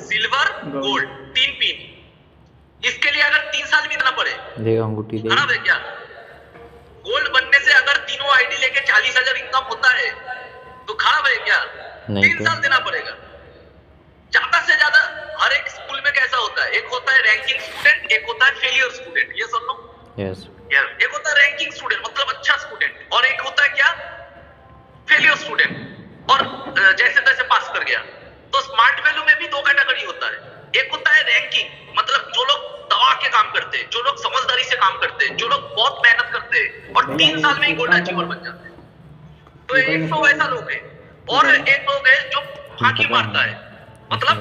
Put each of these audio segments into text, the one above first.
Silver, gold, 3 pin. इसके लिए अगर 3 साल भी देना पड़े, देगा अंगूठी दे। खराब है क्या? गोल्ड बनने से अगर तीनों आईडी लेके 40,000 इनकम होता है तो खराब है क्या? 3 साल देना पड़ेगा ज्यादा से ज्यादा। हर एक स्कूल में कैसा होता है, एक होता है रैंकिंग स्टूडेंट, एक होता है फेलियर स्टूडेंट। ये सब लोग यस, एक होता है रैंकिंग स्टूडेंट मतलब अच्छा स्टूडेंट, और एक होता है क्या, फेलियर स्टूडेंट और जैसे तैसे पास कर गया। तो स्मार्ट वैल्यू में भी 2 कैटेगरी होता है। एक होता है रैंकिंग मतलब जो लोग दबा के काम करते हैं, जो लोग समझदारी से काम करते हैं, जो लोग बहुत मेहनत करते हैं और 3 साल में ही गोल्ड अचीवर बन जाते हैं। तो एक तो वैसा लोग है, और एक लोग है जो फांकी मारता है, मतलब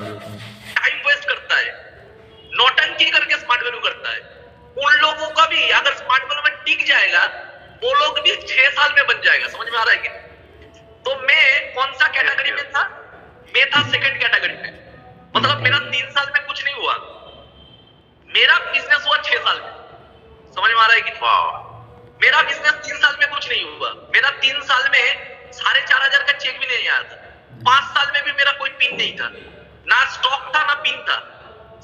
टाइम वेस्ट करता है, नौटंकी करके स्मार्ट वैल्यू करता है। उन लोगों का भी अगर स्मार्ट वैल्यू में टिक जाएगा, वो लोग भी 6 साल में बन जाएगा। समझ में आ रहा है क्या? तो मैं कौन सा कैटेगरी में था? मैं था सेकंड कैटेगरी में, मतलब मेरा 3 साल में कुछ नहीं हुआ, मेरा बिजनेस हुआ 6 साल में। समझ में आ रहा है कि नहीं? मेरा बिजनेस 3 साल में कुछ नहीं हुआ। मेरा 3 साल में 4,500 का चेक भी नहीं आया था। 5 साल में भी मेरा कोई पिन नहीं था, ना स्टॉक था ना पिन था।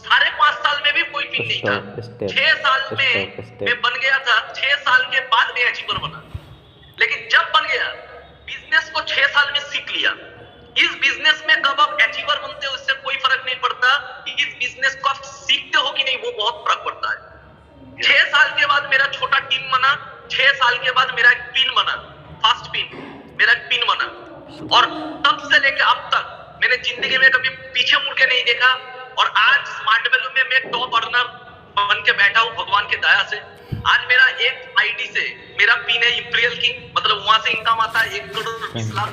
5.5 साल में भी कोई पिन नहीं था। 6 साल में मैं बन गया था। 6 साल के बाद मैं अचीवर बना। लेकिन जब बन गया, बिजनेस को 6 साल में सीख लिया। इस बिजनेस में कब आप अचीवर बनते हो इससे कोई फर्क नहीं पड़ता, इस बिजनेस को आप सीखते हो कि नहीं वो बहुत फर्क पड़ता है। 6 साल के बाद मेरा छोटा टीम बना। 6 साल के बाद मेरा एक पिन बना, फर्स्ट पिन मेरा एक पिन बना, और तब से लेकर अब तक मैंने जिंदगी में कभी पीछे मुड़ के नहीं देखा। और आज स्मार्ट वैल्यू में मैं टॉप अर्नर बन के बैठा हूँ भगवान के दया से। आज मेरा एक आईडी से मेरा पिन है इंपीरियल किंग, मतलब वहां से इनकम आता है 1 करोड़ 20 लाख।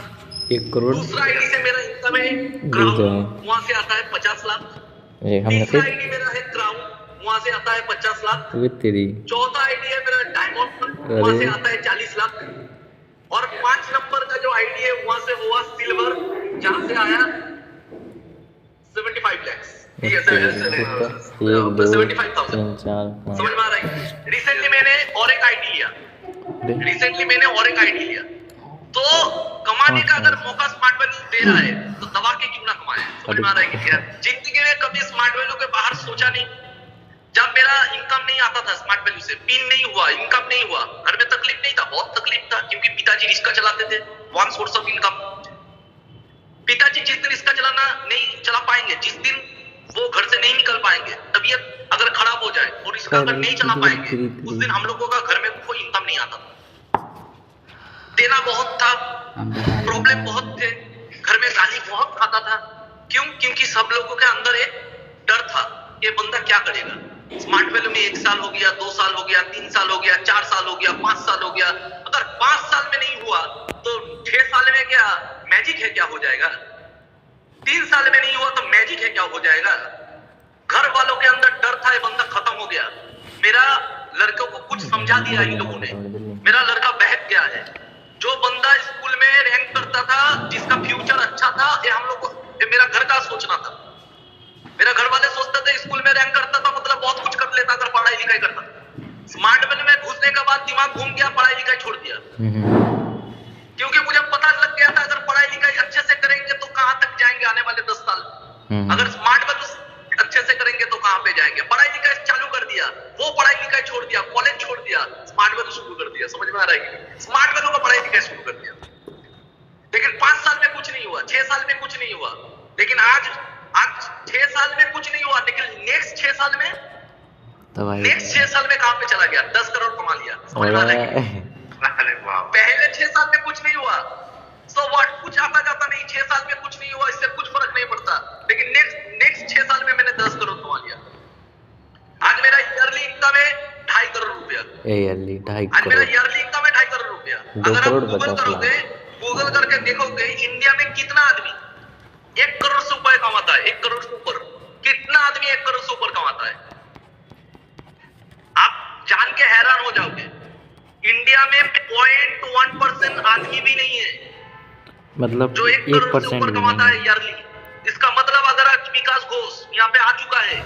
1 करोड़। दूसरा आईडी से मेरा इनकम है क्राउन, वहां से आता है 50 लाख। तीसरा आईडी मेरा है क्राउन, वहां से आता है 50 लाख। तेरी चौथा आईडी है मेरा डायमंड, वहां से आता है 40 लाख। और 5 नंबर का जो आईडी है वहां से हुआ सिल्वर, जहां से आया 75 लाख। 75,000। समझ में आ रहा है? रिसेंटली मैंने और एक आईडी लिया, तो कमाने का अगर मौका स्मार्ट वैल्यू दे रहा है तो दबा के क्यों ना कमाए। समझ में आ रहा है कि यार जिंदगी में कभी स्मार्ट वैल्यू के बाहर सोचा नहीं। जब मेरा इनकम नहीं आता था स्मार्ट वैल्यू से, पिन नहीं हुआ, इनकम नहीं हुआ, घर में तकलीफ नहीं था, बहुत तकलीफ था, क्योंकि पिताजी रिक्शा चलाते थे, वन सोर्स ऑफ इनकम। पिताजी जिस दिन रिक्शा चलाना नहीं चला पाएंगे, जिस दिन वो घर से नहीं निकल पाएंगे, तबीयत अगर खराब हो जाए और रिक्शा अगर नहीं चला पाएंगे, उस दिन हम लोगों का घर में कोई इनकम नहीं आता था। देना बहुत था, प्रॉब्लम बहुत थे, घर में गाली बहुत खाता था। क्यों? क्योंकि सब लोगों के अंदर एक डर था, ये बंदा क्या करेगा। स्मार्ट वैल्यू में 1 साल हो गया, 2 साल हो गया, 3 साल हो गया, 4 साल हो गया, 5 साल हो गया। अगर 5 साल में नहीं हुआ तो 6 साल में क्या मैजिक है, क्या हो जाएगा? 3 साल में नहीं हुआ तो मैजिक है, क्या हो जाएगा? घर वालों के अंदर डर था, ये बंदा खत्म हो गया। मेरा लड़कों को कुछ समझा दिया इन लोगों ने, मेरा लड़का बहक गया है। जो बंदा स्कूल में रैंक करता था, जिसका फ्यूचर अच्छा था, ये हम लोग को, ये मेरा घर का सोचना था। मेरा घर वाले सोचते थे स्कूल में रैंक करता था मतलब बहुत कुछ कर लेता अगर पढ़ाई लिखाई करता था। स्मार्ट वैल्यू में घुसने के बाद दिमाग घूम गया, पढ़ाई लिखाई छोड़ दिया। क्योंकि मुझे पता लग गया था अगर पढ़ाई लिखाई अच्छे से करेंगे तो कहां तक जाएंगे आने वाले 10 साल। अगर स्मार्ट वैल्यू अच्छे से करेंगे तो कहां पे जाएंगे। पढ़ाई लिखाई चालू कर दिया, वो पढ़ाई लिखाई छोड़ दिया, कॉलेज छोड़ दिया, स्मार्ट वैल्यू शुरू कर दिया। समझ में आ रहा है कि स्मार्ट वैल्यू का पढ़ाई लिखाई शुरू कर दिया। लेकिन 5 साल में कुछ नहीं हुआ, 6 साल में कुछ नहीं हुआ। लेकिन आज 6 साल में कुछ नहीं हुआ, लेकिन नेक्स्ट 6 साल में कहां पे चला गया? 10 करोड़ कमा लिया। समझ में आ रहा है? पहले 6 साल में कुछ नहीं हुआ, सो व्हाट, कुछ आता जाता नहीं। 6 साल में कुछ नहीं हुआ, इससे कुछ फर्क नहीं पड़ता। लेकिन नेक्स्ट 6 साल में मैंने 10 करोड़ कमा लिया। आज मेरा ईयरली इनकम है 2.5 करोड़ रुपया। आज मेरा ईयरली इनकम है 2.5 करोड़ रुपया। अगर आप गूगल करोगे, गूगल करके देखोगे इंडिया में कितना आदमी 1 करोड़ से ऊपर कमाता है। 1 करोड़ से ऊपर कितना आदमी 1 करोड़ से ऊपर कमाता है, आप जान के हैरान हो जाओगे। इंडिया में 0.1% आदमी भी नहीं है, मतलब जो 1 करोड़ से ऊपर कमाता है ईयरली। इसका मतलब अगर आज विकास घोष यहाँ पे आ चुका है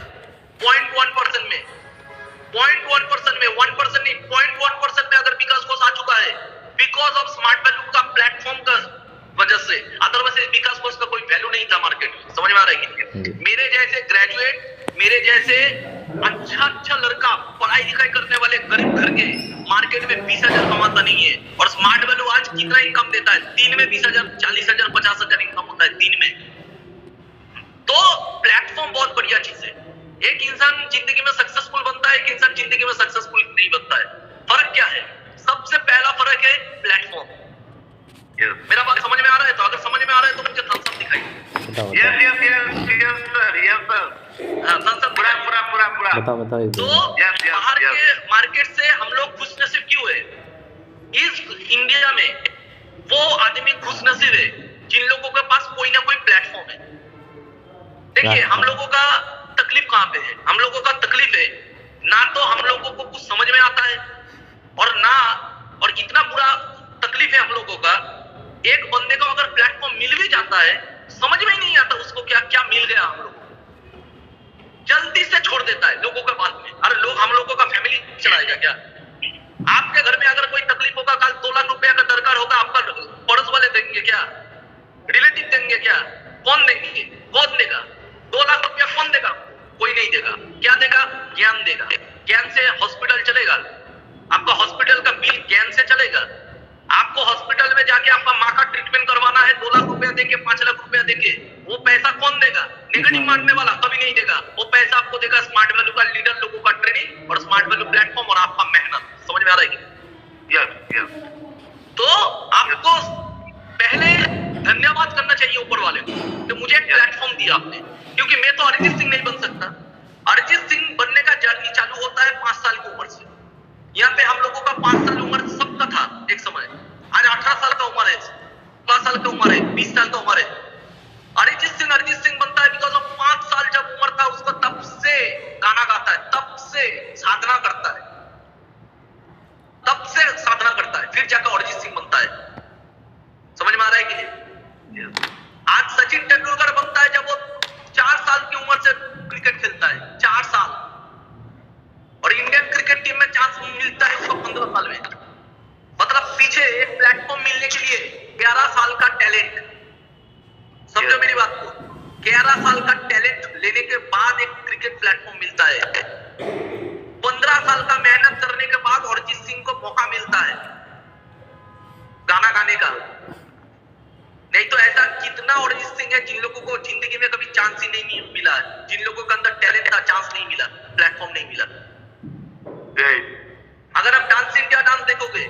0.1% में, 0.1% में, 1% नहीं, 0.1% में अगर विकास घोष आ चुका है, बिकॉज ऑफ स्मार्ट वैल्यू का प्लेटफॉर्म का वजह से, अदरवाइज विकास कोर्स का कोई वैल्यू नहीं था मार्केट में। समझ में आ रहा है? मेरे जैसे ग्रेजुएट, मेरे जैसे अच्छा लड़का पढ़ाई लिखाई करने वाले गरीब घर के मार्केट में 20,000 कमाता नहीं है। और स्मार्ट वैल्यू आज कितना इनकम देता है? दिन में 20,000, 40,000, 50,000 इनकम होता है दिन में। तो प्लेटफॉर्म बहुत बढ़िया चीज है। एक इंसान जिंदगी में सक्सेसफुल बनता है, एक इंसान जिंदगी में सक्सेसफुल नहीं बनता है। फर्क क्या है? सबसे पहला फर्क है प्लेटफॉर्म। मेरा बात समझ में आ रहा है? तो अगर समझ में आ रहा है तो मुझे थम्स अप दिखाइए। बताओ तो बाहर के मार्केट से हम लोग खुशनसीब क्यों है? इस इंडिया में वो आदमी खुशनसीब है जिन लोगों के पास कोई ना कोई प्लेटफॉर्म है। देखिए हम लोगों का तकलीफ कहाँ पे है? हम लोगों का तकलीफ है ना तो हम लोगों को कुछ समझ में आता है, और इतना बुरा तकलीफ है हम लोगों का, एक बंदे को अगर प्लेटफॉर्म मिल भी जाता है समझ में ही नहीं आता उसको क्या क्या मिल गया। हम लोग जल्दी से छोड़ देता है लोगों के बाद में। अरे लोग हम लोगों का फैमिली चलाएगा क्या? आपके घर में अगर कोई तकलीफ होगा, कल 2 लाख रुपया का दरकार होगा, आपका पड़ोस वाले देंगे क्या? रिलेटिव देंगे क्या? कौन देंगे? कौन देगा? 2 लाख रुपया कौन देगा? कोई नहीं देगा। क्या देगा? ज्ञान देगा। ज्ञान से हॉस्पिटल चलेगा। आपका हॉस्पिटल का बिल ज्ञान से चलेगा। आपको हॉस्पिटल में जाके आपका माँ का ट्रीटमेंट करवाना है, 2 लाख रुपया देके, 5 लाख रुपया देके, वो पैसा कौन देगा? नेगेटिव मारने वाला कभी नहीं देगा। वो पैसा आपको देगा स्मार्ट वैल्यू का लीडर लोगों का ट्रेनिंग और स्मार्ट वैल्यू प्लेटफॉर्म और आपका मेहनत। समझ में आ रहा है? तो आपको पहले धन्यवाद करना चाहिए ऊपर वाले को कि मुझे एक प्लेटफॉर्म दिया आपने, क्योंकि मैं तो अरिजीत सिंह नहीं बन सकता। अरिजीत सिंह बनने का जर्नी चालू होता है 5 साल की उम्र से। यहाँ पे हम लोगों का 5 साल उम्र सबका था एक समय। आज 18 साल का उम्र है, 16 साल का उम्र है, 20 साल का उम्र है। अरिजीत सिंह बनता है बिकॉज ऑफ 5 साल जब उम्र था उसको तब से गाना गाता है, तब से साधना करता है, फिर जाकर अरिजीत सिंह बनता है। समझ में आ रहा है कि नहीं? आज सचिन तेंदुलकर बनता है जब वो 4 साल की उम्र से क्रिकेट खेलता है, 4 साल, और इंडियन क्रिकेट टीम में चांस मिलता है उसको 15 साल में। मतलब पीछे एक प्लेटफॉर्म मिलने के लिए 11 साल का टैलेंट, समझो मेरी बात को, 11 साल का टैलेंट लेने के बाद एक क्रिकेट प्लेटफॉर्म मिलता है। 15 साल का मेहनत करने के बाद अरिजीत सिंह को मौका मिलता है गाना गाने का। नहीं तो ऐसा कितना अरिजीत सिंह है जिन लोगों को जिंदगी में कभी चांस ही नहीं मिला, जिन लोगों के अंदर टैलेंट था, चांस नहीं मिला, प्लेटफॉर्म नहीं मिला। अगर आप डांस इंडिया डांस देखोगे,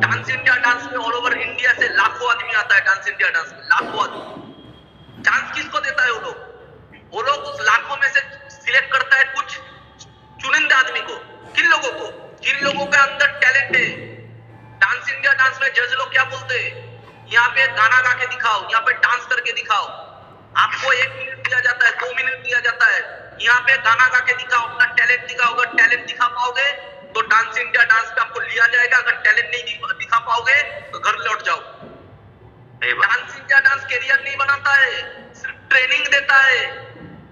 डांस इंडिया डांस में ऑल ओवर इंडिया से लाखों आदमी आता है। डांस इंडिया डांस में लाखों आदमी, चांस किसको देता है? वो लोग उस लाखों में से सिलेक्ट करता है कुछ चुनिंदा आदमी को। किन लोगों को? जिन लोगों के अंदर टैलेंट है। डांस इंडिया डांस में जज लोग क्या बोलते हैं? यहाँ पे गाना गा के दिखाओ, यहाँ पे डांस करके दिखाओ। आपको 1 मिनट दिया जाता है, 2 मिनट दिया जाता है, यहाँ पे गाना गा के दिखाओ, अपना टैलेंट दिखाओ। अगर टैलेंट दिखा पाओगे तो डांस इंडिया डांस पे आपको लिया जाएगा। अगर टैलेंट नहीं दिखा पाओगे तो घर लौट जाओ। डांस इंडिया डांस कैरियर नहीं बनाता है, सिर्फ ट्रेनिंग देता है।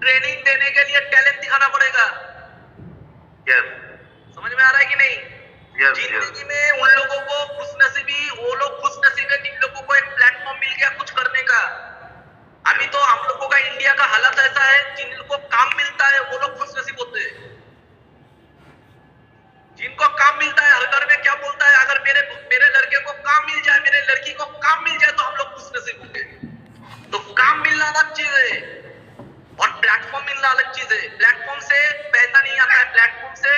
ट्रेनिंग देने के लिए टैलेंट दिखाना पड़ेगा। समझ में आ रहा है कि नहीं? जिंदगी में उन लोगों को खुशनसीबी, वो लोग खुशनसीब है जिन लोगों को एक प्लेटफॉर्म मिल गया कुछ करने का। अभी तो हम लोगों का इंडिया का हालत ऐसा है, जिन लोगों को काम मिलता है वो लोग खुशनसीब होते हैं। जिनको काम मिलता है, हर घर में क्या बोलता है, अगर मेरे लड़के को काम मिल जाए, मेरे लड़की को काम मिल जाए तो हम लोग खुशनसीब होंगे। तो काम मिलना अलग चीज है और प्लेटफॉर्म मिलना अलग चीज है। प्लेटफॉर्म से पैसा नहीं आता है, प्लेटफॉर्म से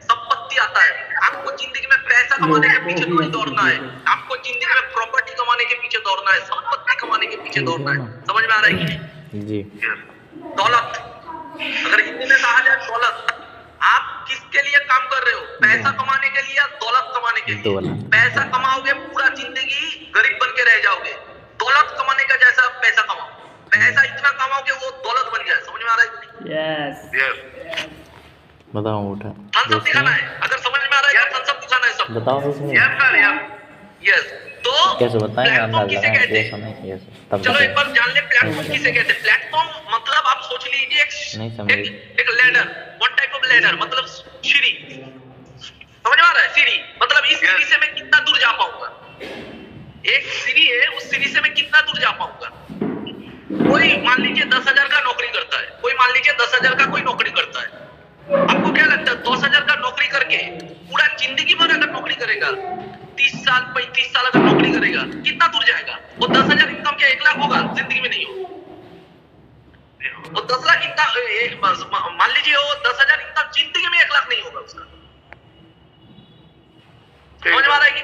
संपत्ति आता है। आपको जिंदगी में पैसा कमाने के पीछे नहीं दौड़ना है, आपको जिंदगी में प्रॉपर्टी कमाने के पीछे दौड़ना है, संपत्ति कमाने के पीछे दौड़ना है। समझ में आ रहा है कि नहीं? जी। दौलत, अगर हिंदी में कहा जाए दौलत, आप किसके लिए काम कर रहे हो? पैसा कमाने के लिए या दौलत कमाने के लिए? पैसा कमाओगे पूरा जिंदगी गरीब बन के रह जाओगे। दौलत कमाने का जैसा पैसा कमाओ, पैसा इतना कमाओ कि वो दौलत बन जाए। समझ में आ रहा है? यस। बताओ उठा थम्स अप दिखाना है। अगर समझ में आ रहा है तो थम्स अप दिखाना है सब। बताओ इसमें। Yes sir, yes. तो कैसे बताएंगे? प्लेटफॉर्म किसे कहते हैं? चलो एक बार जान ले प्लेटफॉर्म किसे कहते हैं। प्लेटफॉर्म मतलब आप सोच लीजिए एक ladder, one type of ladder, मतलब सीढ़ी। समझ में आ रहा है? सीढ़ी मतलब इस सीढ़ी से मैं कितना दूर जा पाऊंगा। एक सीढ़ी है, उस सीढ़ी से मैं कितना दूर जा पाऊंगा? कोई मान लीजिए 10,000 का नौकरी करता है, कोई मान लीजिए 10,000 का कोई नौकरी करता है। आपको क्या लगता है 10,000 का नौकरी करके पूरा जिंदगी भर अगर नौकरी करेगा, 30 साल 35 साल अगर नौकरी करेगा, कितना दूर जाएगा? वो 10,000 इनकम क्या 1 लाख होगा? जिंदगी में नहीं होगा। वो 10 लाख इनकम मान लीजिए, वो 10,000 इनकम जिंदगी में 1 लाख नहीं होगा उसका। समझ में आ रहा है कि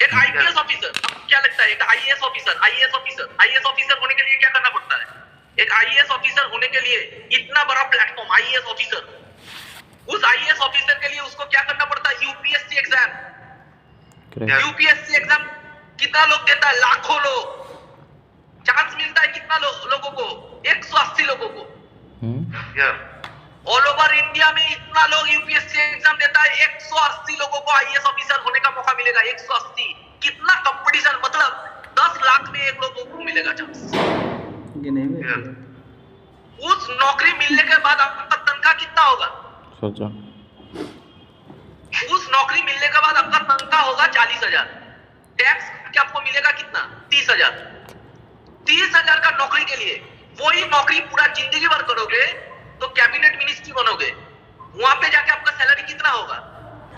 एक आईपीएस ऑफिसर, आपको क्या लगता है एक आईएएस ऑफिसर होने के लिए क्या करना पड़ता है? एक आईएएस ऑफिसर होने के लिए इतना बड़ा प्लेटफॉर्म, आईएएस ऑफिसर, उस आईएएस ऑफिसर के लिए उसको क्या करना पड़ता है? UPSC exam. यूपीएससी एग्जाम कितना लोग देता है? लाखों लोग। चांस मिलता है कितना लोगों को? 180 लोगों को। ऑल ओवर इंडिया में इतना लोग यूपीएससी एग्जाम देता है, 180 लोगों को आईएएस ऑफिसर होने का मौका मिलेगा। 180, कितना कंपटीशन, मतलब 10 लाख में एक लोगों को मिलेगा चांस। उस नौकरी मिलने के बाद आपका तनख्वाह कितना होगा? सोचो। उस नौकरी मिलने के बाद आपका तनख्वाह होगा 40,000। टैक्स क्या आपको मिलेगा कितना? 30,000। 30,000 का नौकरी के लिए वही नौकरी पूरा जिंदगी भर करोगे तो कैबिनेट मिनिस्ट्री बनोगे। वहां पे जाके आपका सैलरी कितना होगा?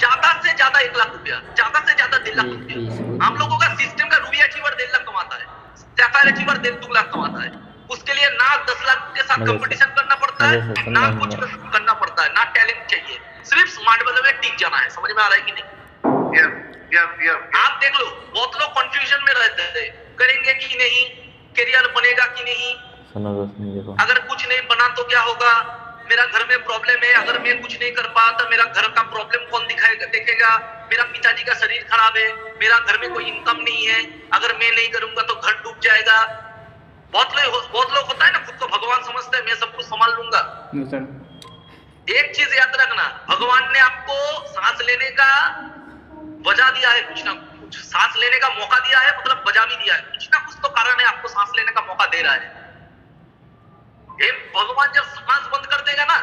ज्यादा से ज्यादा 1 लाख रुपया, ज्यादा से ज्यादा 1.5 लाख रुपया। हम लोगों का सिस्टम का रूबी अचीवर 1.5 लाख कमाता है, सैफायर अचीवर 1.5 लाख कमाता है। उसके लिए ना 10 लाख के साथ कंपटीशन करना पड़ता है, ना कुछ करना पड़ता है, ना टैलेंट चाहिए, सिर्फ स्मार्ट वाले में टिक जाना है। समझ में आ रहा है कि नहीं? आप देख लो, बहुत लोग कंफ्यूजन में रहते थे, करेंगे कि नहीं, करियर बनेगा कि नहीं, अगर कुछ नहीं बना तो क्या होगा, मेरा घर में प्रॉब्लम है, अगर मैं कुछ नहीं कर पाया तो मेरा घर का प्रॉब्लम कौन देखेगा, मेरा पिताजी का शरीर खराब है, मेरा घर में कोई इनकम नहीं है, अगर मैं नहीं करूंगा तो घर डूब जाएगा। बहुत लोग होता है ना, खुद को भगवान समझते हैं, मैं सब कुछ संभाल लूंगा। एक चीज याद रखना, भगवान ने आपको सांस लेने का वजह दिया है, कुछ ना कुछ सांस लेने का मौका दिया है, मतलब वजह भी दिया है, कुछ ना कुछ तो कारण है आपको सांस लेने का मौका दे रहा है। भगवान जब सांस बंद कर देगा ना